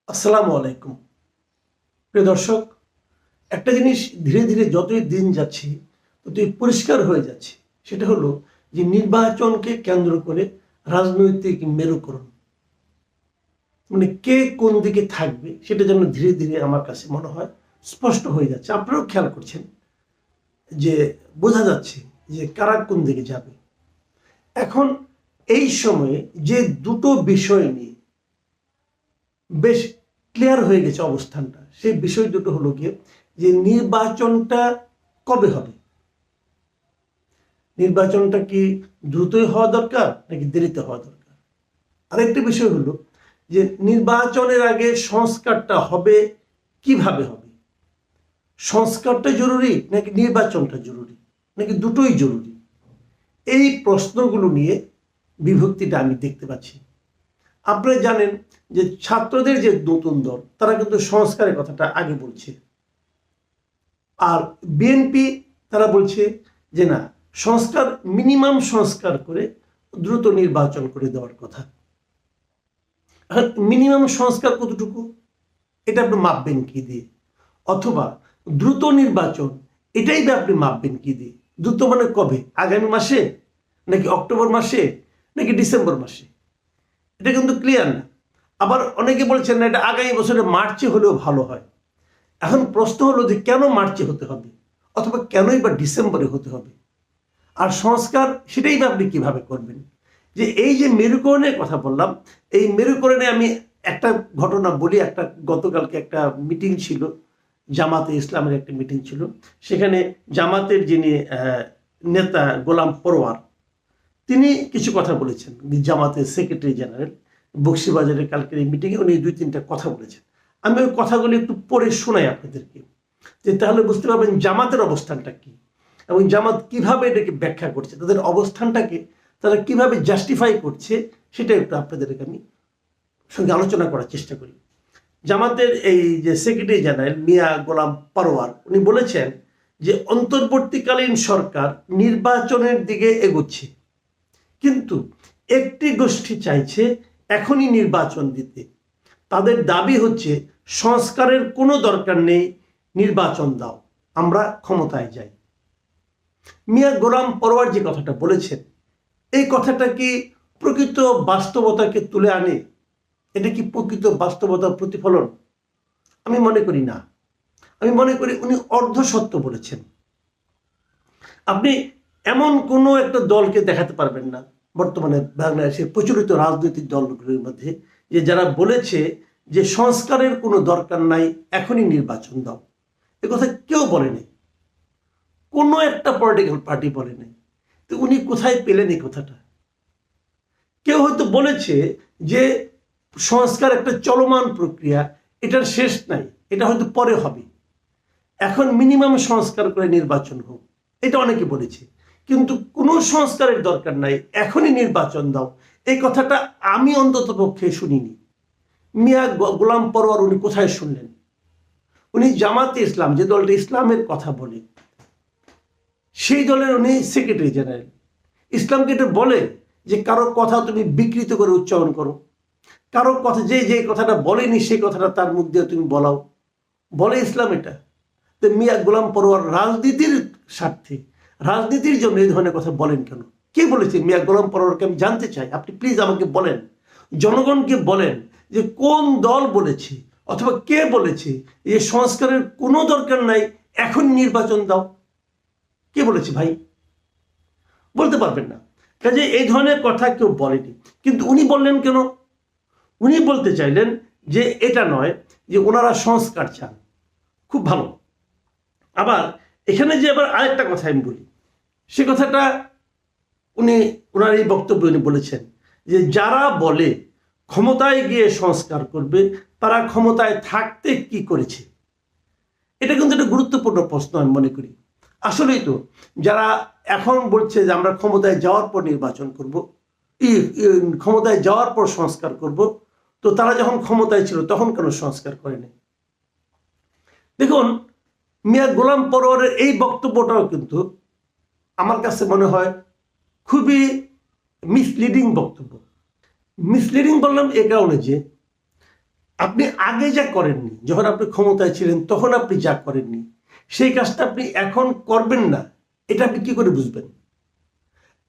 আসসালামু আলাইকুম। প্রিয় দর্শক, একটা জিনিস ধীরে ধীরে যতই দিন যাচ্ছে ততই পরিষ্কার হয়ে যাচ্ছে। সেটা হলো যে নির্বাচনকে কেন্দ্র করে রাজনৈতিক মেরুকরণ, মানে কে কোন দিকে থাকবে সেটা যেন ধীরে ধীরে আমার কাছে মনে হয় স্পষ্ট হয়ে যাচ্ছে। আপনারাও খেয়াল করছেন যে বোঝা যাচ্ছে যে কারা কোন দিকে যাবে। এখন এই সময়ে যে দুটো বিষয় নিয়ে বেশ ক্লিয়ার হয়ে গেছে অবস্থানটা, সেই বিষয় দুটো হলো গিয়ে যে নির্বাচনটা কবে হবে, নির্বাচনটা কি দ্রুতই হওয়া দরকার নাকি দেরিতে হওয়া দরকার। আরেকটা বিষয় হলো যে নির্বাচনের আগে সংস্কারটা হবে কিভাবে হবে, সংস্কারটা জরুরি নাকি নির্বাচনটা জরুরি নাকি দুটোই জরুরি। এই প্রশ্নগুলো নিয়ে বিভক্তিটা আমি দেখতে পাচ্ছি। আপনারা জানেন যে ছাত্রদের যে নতুন দল তারা কিন্তু সংস্কারের কথাটা আগে বলছে, আর বিএনপি তারা বলছে যে না, সংস্কার মিনিমাম সংস্কার করে দ্রুত নির্বাচন করে দেওয়ার কথা। এখন মিনিমাম সংস্কার কতটুকু এটা আপনি মাপবেন কি দিয়ে, অথবা দ্রুত নির্বাচন এটাই বা আপনি মাপবেন কি দিয়ে। দ্রুত মানে কবে, আগামী মাসে নাকি অক্টোবর মাসে নাকি ডিসেম্বর মাসে, এটা কিন্তু ক্লিয়ার না। আবার অনেকে বলছেন না, এটা আগামী বছরে মার্চে হলেও ভালো হয়। এখন প্রশ্ন হলো যে কেন মার্চে হতে হবে, অথবা কেনই বা ডিসেম্বরে হতে হবে। আর সংস্কার সেটাই বা আপনি কিভাবে করবেন। যে এই যে মেরুকরণের কথা বললাম, এই মেরুকরণে আমি একটা ঘটনা বলি। গতকালকে একটা মিটিং ছিল, জামাতে ইসলামের একটা মিটিং ছিল। সেখানে জামাতের যিনি নেতা গোলাম পরোয়ার, তিনি কিছু কথা বলেছেন। জামাতের সেক্রেটারি জেনারেল বক্সিবাজারের কালকের এই মিটিংয়ে উনি দুই তিনটা কথা বলেছেন। আমি ওই কথাগুলি একটু পড়ে শোনাই আপনাদেরকে, যে তাহলে বুঝতে পারবেন জামাতের অবস্থানটা কি এবং জামাত কিভাবে এটাকে ব্যাখ্যা করছে, তাদের অবস্থানটাকে তারা কিভাবে জাস্টিফাই করছে, সেটা একটু আপনাদেরকে আমি সঙ্গে আলোচনা করার চেষ্টা করি। জামাতের এই যে সেক্রেটারি জেনারেল মিয়া গোলাম পারোয়ার, উনি বলেছেন যে অন্তর্বর্তীকালীন সরকার নির্বাচনের দিকে এগোচ্ছে, কিন্তু একটি গোষ্ঠী চাইছে এখনই নির্বাচন দিতে। তাদের দাবি হচ্ছে সংস্কারের কোনো দরকার নেই, নির্বাচন দাও, আমরা ক্ষমতায় যাই। মিয়া গোলাম পরোয়ার যে কথাটা বলেছেন, এই কথাটা কি প্রকৃত বাস্তবতাকে তুলে আনে? এটা কি প্রকৃত বাস্তবতার প্রতিফলন? আমি মনে করি না। আমি মনে করি উনি অর্ধ সত্য বলেছেন। আপনি এমন কোনো একটা দলকে দেখাতে পারবেন না বর্তমানে বাংলাদেশের প্রচলিত রাজনৈতিক দলগুলোর মধ্যে যে যারা বলেছে যে সংস্কারের কোনো দরকার নাই, এখনই নির্বাচন দাও। এ কথা কেউ বলেনি, কোনো একটা পলিটিক্যাল পার্টি বলেনি। তো উনি কোথায় পেলেন এই কথাটা? কেউ হয়তো বলেছে যে সংস্কার একটা চলমান প্রক্রিয়া, এটার শেষ নাই, এটা হয়তো পরে হবে, এখন মিনিমাম সংস্কার করে নির্বাচন হোক, এটা অনেকে বলেছে। কিন্তু কোনো সংস্কারের দরকার নাই, এখনই নির্বাচন দাও, এই কথাটা আমি অন্তত পক্ষে শুনিনি। মিয়া গোলাম পরোয়ার উনি কোথায় শুনলেন? উনি জামাতে ইসলাম, যে দলটা ইসলামের কথা বলে, সেই দলের উনি সেক্রেটারি জেনারেল। ইসলামকে এটা বলে যে কারো কথা তুমি বিকৃত করে উচ্চারণ করো, কারো কথা যে যে কথাটা বলেনি সেই কথাটা তার মুখ দিয়ে তুমি বলাও, বলে ইসলাম এটা? তো মিয়া গোলাম পরোয়ার রাজনীতির স্বার্থে, রাজনীতির জন্য এই ধরনের কথা বলেন কেন? কে বলেছে মিয়া গোলাম পরোয়ারকে? আমি জানতে চাই, আপনি প্লিজ আমাকে বলেন, জনগণকে বলেন যে কোন দল বলেছে অথবা কে বলেছে যে সংস্কারের কোনো দরকার নাই, এখন নির্বাচন দাও। কে বলেছে ভাই? বলতে পারবেন না। কাজে এই ধরনের কথা কেউ বলেনি। কিন্তু উনি বললেন কেন? উনি বলতে চাইলেন যে এটা নয়, যে ওনারা সংস্কার চান, খুব ভালো। আবার এখানে যে আবার আরেকটা কথা আমি বলি, সে কথাটা উনি ওনার এই বক্তব্যে উনি বলেছেন যে যারা বলে ক্ষমতায় গিয়ে সংস্কার করবে, তারা ক্ষমতায় থাকতে কি করেছে। এটা কিন্তু একটা গুরুত্বপূর্ণ প্রশ্ন আমি মনে করি। আসলেই তো যারা এখন বলছে যে আমরা ক্ষমতায় যাওয়ার পর নির্বাচন করব, ক্ষমতায় যাওয়ার পর সংস্কার করব, তো তারা যখন ক্ষমতায় ছিল তখন কেন সংস্কার করেনি? দেখুন, মিয়া গোলাম পরোয়ারের এই বক্তব্যটাও কিন্তু আমার কাছে মনে হয় খুবই মিসলিডিং বক্তব্য। মিসলিডিং বললাম এ কারণে যে আপনি আগে যা করেননি, যখন আপনি ক্ষমতায় ছিলেন তখন আপনি যা করেননি, সেই কাজটা আপনি এখন করবেন না, এটা আপনি কি করে বুঝবেন?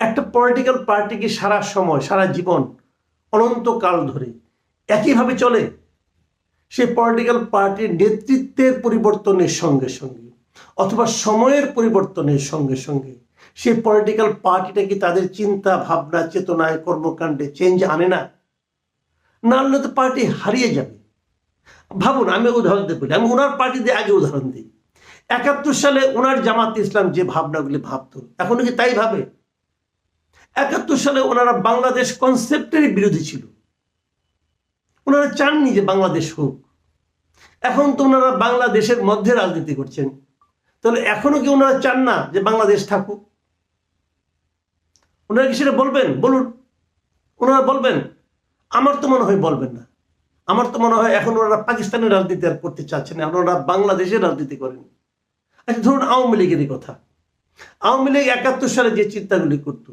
একটা পলিটিক্যাল পার্টি কি সারা সময়, সারা জীবন, অনন্তকাল ধরে একইভাবে চলে? সেই পলিটিক্যাল পার্টির নেতৃত্বের পরিবর্তনের সঙ্গে সঙ্গে অথবা সময়ের পরিবর্তনের সঙ্গে সঙ্গে সেই পলিটিক্যাল পার্টিটা কি তাদের চিন্তা ভাবনা, চেতনায়, কর্মকাণ্ডে চেঞ্জ আনে না? না আনলে তো পার্টি হারিয়ে যাবে। ভাবুন, আমি উদাহরণ দিয়ে বলি, আমি ওনার পার্টি দিয়ে আগে উদাহরণ দিই। 71 সালে ওনার জামাত ইসলাম যে ভাবনাগুলি ভাবতো, এখনো কি তাই ভাবে? 71 সালে ওনারা বাংলাদেশ কনসেপ্টেরই বিরোধী ছিল, ওনারা চাননি যে বাংলাদেশ হোক। এখন তো ওনারা বাংলাদেশের মধ্যে রাজনীতি করছেন, তাহলে এখনো কি ওনারা চান না যে বাংলাদেশ থাকুক? ওনারা কি সেটা বলবেন? বলুন, ওনারা বলবেন? আমার তো মনে হয় বলবেন না। আমার তো মনে হয় এখন ওনারা পাকিস্তানের রাজনীতি আর করতে চাচ্ছেন না, ওনারা বাংলাদেশের রাজনীতি করেন। আচ্ছা, ধরুন আওয়ামী লীগেরই কথা। আওয়ামী লীগ 71 সালে যে চিন্তাগুলি করত,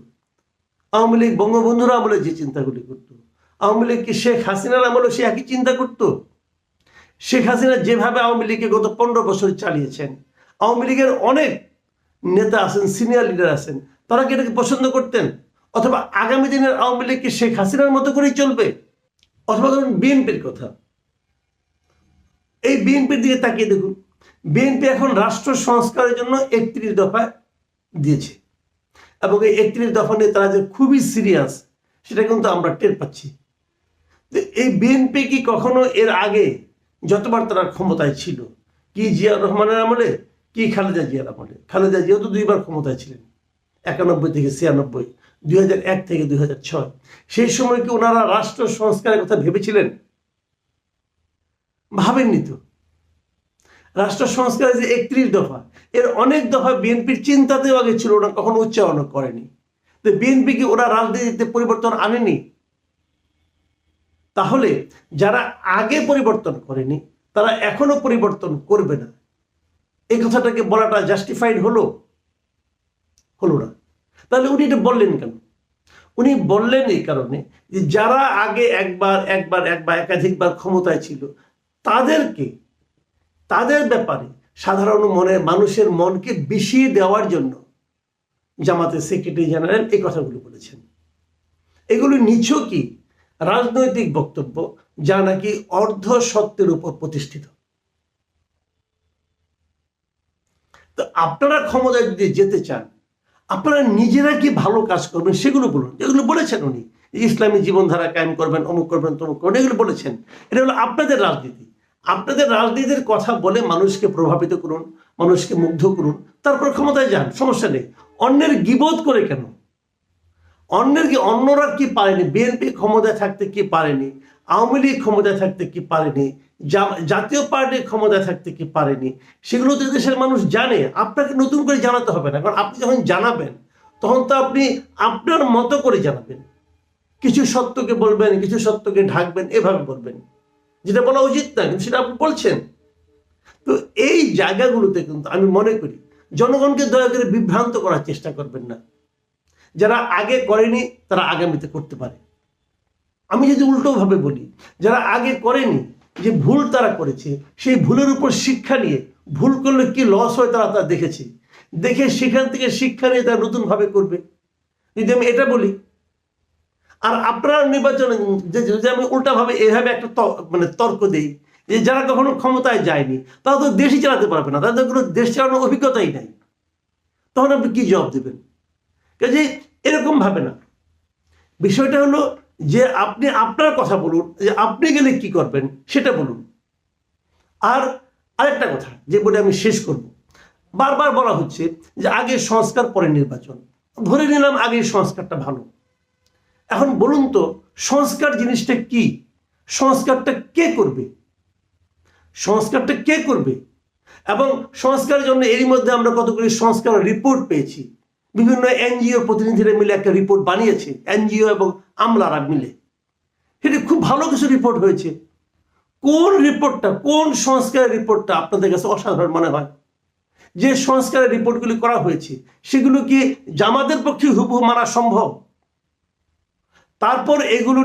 আওয়ামী লীগ বঙ্গবন্ধুর আমলে যে চিন্তাগুলি করত, আওয়ামী লীগ কি শেখ হাসিনার আমলে সে একই চিন্তা করত? শেখ হাসিনা যেভাবে আওয়ামী লীগকে গত 15 বছর চালিয়েছেন, আওয়ামী লীগের অনেক নেতা আছেন, সিনিয়র লিডার আছেন, তারা কি এটাকে পছন্দ করতেন? অথবা আগামী দিনের আওয়ামী লীগ কি শেখ হাসিনার মতো করেই চলবে? অথবা ধরুন বিএনপির কথা, এই বিএনপির দিকে তাকিয়ে দেখুন। বিএনপি এখন রাষ্ট্র সংস্কারের জন্য 31 দফা দিয়েছে, এবং এই 31 দফা নিয়ে তারা যে খুবই সিরিয়াস, সেটা কিন্তু আমরা টের পাচ্ছি। এই বিএনপি কি কখনো এর আগে যতবার তারা ক্ষমতায় ছিল, কি জিয়া রহমানের আমলে, কি খালেদা জিয়ার আমলে, খালেদা জিয়া তো 2বার ক্ষমতায় ছিলেন, 91 থেকে 96, 2001 থেকে 2006, সেই সময় কি ওনারা রাষ্ট্র সংস্কারের কথা ভেবেছিলেন? ভাবেননি তো। রাষ্ট্র সংস্কারের যে 31 দফা, এর অনেক দফা বিএনপির চিন্তাতেও আগে ছিল না, কখনো উচ্চারণ করেনি। তো বিএনপি কি ওরা রাজনীতিতে পরিবর্তন আনেনি? তাহলে যারা আগে পরিবর্তন করেনি তারা এখনো পরিবর্তন করবে না, এই কথাটাকে বলাটা জাস্টিফাইড হলো? হলো না। তাহলে উনি এটা বললেন কেন? উনি বললেন এই কারণে যে যারা আগে একবার একাধিকবার ক্ষমতায় ছিল, তাদেরকে, তাদের ব্যাপারে সাধারণ মানুষের মনকে বিষিয়ে দেওয়ার জন্য জামাতের সেক্রেটারি জেনারেল এই কথাগুলো বলেছেন। এগুলি নিছকই রাজনৈতিক বক্তব্য, যা নাকি অর্ধ সত্যের উপর প্রতিষ্ঠিত। তো আপনারা ক্ষমতায় যদি যেতে চান, আপনারা নিজেরা কি ভালো কাজ করবেন সেগুলো বলুন। যেগুলো বলেছেন উনি, ইসলামী জীবনধারা কায়েম করবেন, অমুক করবেন, তমুক করবেন, এগুলো বলেছেন। এটা হলো আপনাদের রাজনীতি। আপনাদের রাজনীতির কথা বলে মানুষকে প্রভাবিত করুন, মানুষকে মুগ্ধ করুন, তারপর ক্ষমতায় যান, সমস্যা নেই। অন্যের গীবত করে কেন? অন্যরা কি পারেনি? বিএনপি ক্ষমতায় থাকতে কি পারেনি? আওয়ামী লীগ ক্ষমতায় থাকতে কি পারেনি? জাতীয় পার্টি ক্ষমতায় থাকতে কি পারেনি? সেগুলো তো দেশের মানুষ জানে, আপনাকে নতুন করে জানাতে হবে না। কারণ আপনি যখন জানাবেন, তখন তো আপনি আপনার মতো করে জানাবেন। কিছু সত্যকে বলবেন, কিছু সত্যকে ঢাকবেন, এভাবে বলবেন, যেটা বলা উচিত না, কিন্তু সেটা আপনি বলছেন। তো এই জায়গাগুলোতে কিন্তু আমি মনে করি জনগণকে দয়া করে বিভ্রান্ত করার চেষ্টা করবেন না। যারা আগে করেনি তারা আগামীতে করতে পারে। আমি যদি উল্টোভাবে বলি, যারা আগে করেনি, যে ভুল তারা করেছে, সেই ভুলের উপর শিক্ষা নিয়ে, ভুল করলে কি লস হয় তারা দেখেছে, দেখে সেখান থেকে শিক্ষা নিয়ে তারা নতুনভাবে করবে। যদি আমি এটা বলি, আর আপনারা নির্বাচনে যদি আমি উল্টাভাবে এভাবে একটা তর্ক দিই যে যারা কখনো ক্ষমতায় যায়নি তারা তো দেশই চালাতে পারবে না, তাদের কোনো দেশ চালানোর অভিজ্ঞতাই নাই, তখন আপনি কি জবাব দেবেন? কাজে এরকম ভাবে না। বিষয়টা হলো যে আপনি আপনার কথা বলুন, যে আপনি গেলে কি করবেন সেটা বলুন। আর আরেকটা কথা যে বলে আমি শেষ করব, বারবার বলা হচ্ছে যে আগে সংস্কার পরে নির্বাচন। ধরে নিলাম আগে সংস্কারটা ভালো। এখন বলুন তো, সংস্কার জিনিসটা কি? সংস্কারটা কে করবে? সংস্কারটা কে করবে? এবং সংস্কারের জন্য এরই মধ্যে আমরা কতগুলি সংস্কার রিপোর্ট পেয়েছি। বিভিন্ন এনজিও প্রতিনিধিরা মিলে একটা রিপোর্ট বানিয়েছে, এনজিও এবং আমলারা মিলে। সেটা খুব ভালো কিছু রিপোর্ট হয়েছে। কোন রিপোর্টটা, কোন সংস্কারের রিপোর্টটা আপনাদের কাছে অসাধারণ মনে হয়? যে সংস্কারের রিপোর্টগুলি করা হয়েছে সেগুলো কি জামাতের পক্ষে হুবহু মানা সম্ভব? তারপর এগুলো